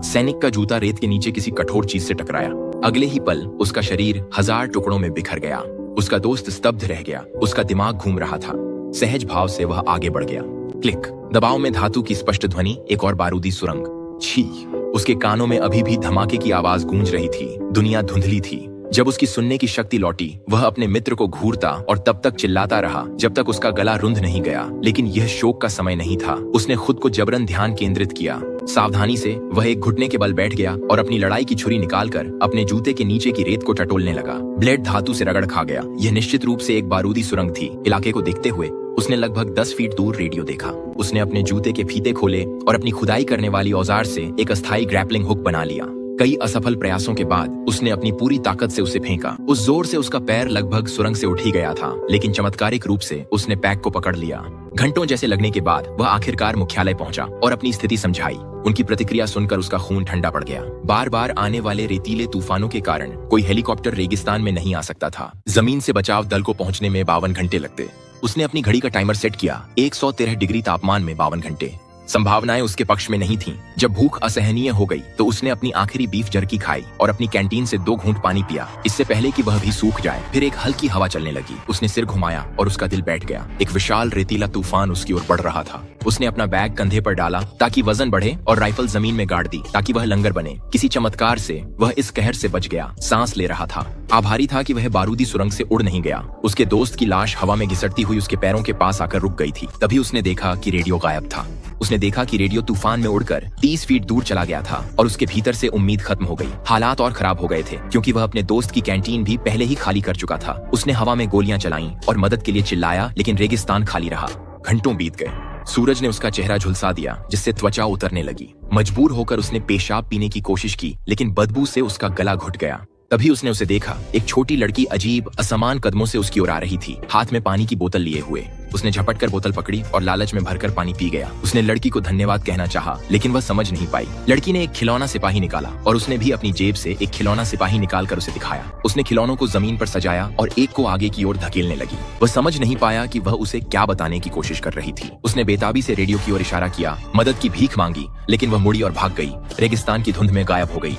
सैनिक का जूता रेत के नीचे किसी कठोर चीज से टकराया। अगले ही पल उसका शरीर 1000 टुकड़ों में बिखर गया। उसका दोस्त स्तब्ध रह गया। उसका दिमाग घूम रहा था। सहज भाव से वह आगे बढ़ गया। क्लिक, दबाव में धातु की स्पष्ट ध्वनि, एक और बारूदी सुरंग। छी! उसके कानों में अभी भी धमाके की आवाज गूंज रही थी। दुनिया धुंधली थी। जब उसकी सुनने की शक्ति लौटी, वह अपने मित्र को घूरता और तब तक चिल्लाता रहा जब तक उसका गला रुंध नहीं गया। लेकिन यह शोक का समय नहीं था। उसने खुद को जबरन ध्यान केंद्रित किया। सावधानी से वह एक घुटने के बल बैठ गया और अपनी लड़ाई की छुरी निकालकर अपने जूते के नीचे की रेत को टटोलने लगा। ब्लेड धातु से रगड़ खा गया। यह निश्चित रूप से एक बारूदी सुरंग थी। इलाके को देखते हुए उसने लगभग 10 फीट दूर रेडियो देखा। उसने अपने जूते के फीते खोले और अपनी खुदाई करने वाली औजार से एक अस्थायी ग्रैपलिंग हुक बना लिया। कई असफल प्रयासों के बाद उसने अपनी पूरी ताकत से उसे फेंका। उस जोर से उसका पैर लगभग सुरंग से उठ ही गया था, लेकिन चमत्कारिक रूप से उसने पैक को पकड़ लिया। घंटों जैसे लगने के बाद वह आखिरकार मुख्यालय पहुंचा और अपनी स्थिति समझाई। उनकी प्रतिक्रिया सुनकर उसका खून ठंडा पड़ गया। बार बार आने वाले रेतीले तूफानों के कारण कोई हेलीकॉप्टर रेगिस्तान में नहीं आ सकता था। जमीन से बचाव दल को पहुंचने में 52 घंटे लगते। उसने अपनी घड़ी का टाइमर सेट किया। 113 डिग्री तापमान में 52 घंटे। संभावनाएं उसके पक्ष में नहीं थीं। जब भूख असहनीय हो गई तो उसने अपनी आखिरी बीफ जर्की खाई और अपनी कैंटीन से 2 घूंट पानी पिया, इससे पहले कि वह भी सूख जाए। फिर एक हल्की हवा चलने लगी। उसने सिर घुमाया और उसका दिल बैठ गया। एक विशाल रेतीला तूफान उसकी ओर बढ़ रहा था। उसने अपना बैग कंधे पर डाला ताकि वजन बढ़े और राइफल जमीन में गाड़ दी ताकि वह लंगर बने। किसी चमत्कार से वह इस कहर से बच गया। सांस ले रहा था। आभारी था कि वह बारूदी सुरंग से उड़ नहीं गया। उसके दोस्त की लाश हवा में घिसटती हुई उसके पैरों के पास आकर रुक गई थी। तभी उसने देखा कि रेडियो गायब था। उसने देखा कि रेडियो तूफान में उड़कर 30 फीट दूर चला गया था और उसके भीतर से उम्मीद खत्म हो गई। हालात और खराब हो गए थे क्योंकि वह अपने दोस्त की कैंटीन भी पहले ही खाली कर चुका था। उसने हवा में गोलियां चलाईं और मदद के लिए चिल्लाया, लेकिन रेगिस्तान खाली रहा। घंटों बीत गए। सूरज ने उसका चेहरा झुलसा दिया, जिससे त्वचा उतरने लगी। मजबूर होकर उसने पेशाब पीने की कोशिश की, लेकिन बदबू से उसका गला घुट गया। तभी उसने उसे देखा। एक छोटी लड़की अजीब असमान कदमों से उसकी ओर आ रही थी, हाथ में पानी की बोतल लिए हुए। उसने झपट कर बोतल पकड़ी और लालच में भरकर पानी पी गया। उसने लड़की को धन्यवाद कहना चाहा, लेकिन वह समझ नहीं पाई। लड़की ने एक खिलौना सिपाही निकाला और उसने भी अपनी जेब से एक खिलौना सिपाही निकाल कर उसे दिखाया। उसने खिलौनों को जमीन पर सजाया और एक को आगे की ओर धकेलने लगी। वह समझ नहीं पाया कि वह उसे क्या बताने की कोशिश कर रही थी। उसने बेताबी से रेडियो की ओर इशारा किया, मदद की भीख मांगी, लेकिन वह मुड़ी और भाग गई। रेगिस्तान की धुंध में गायब हो गई।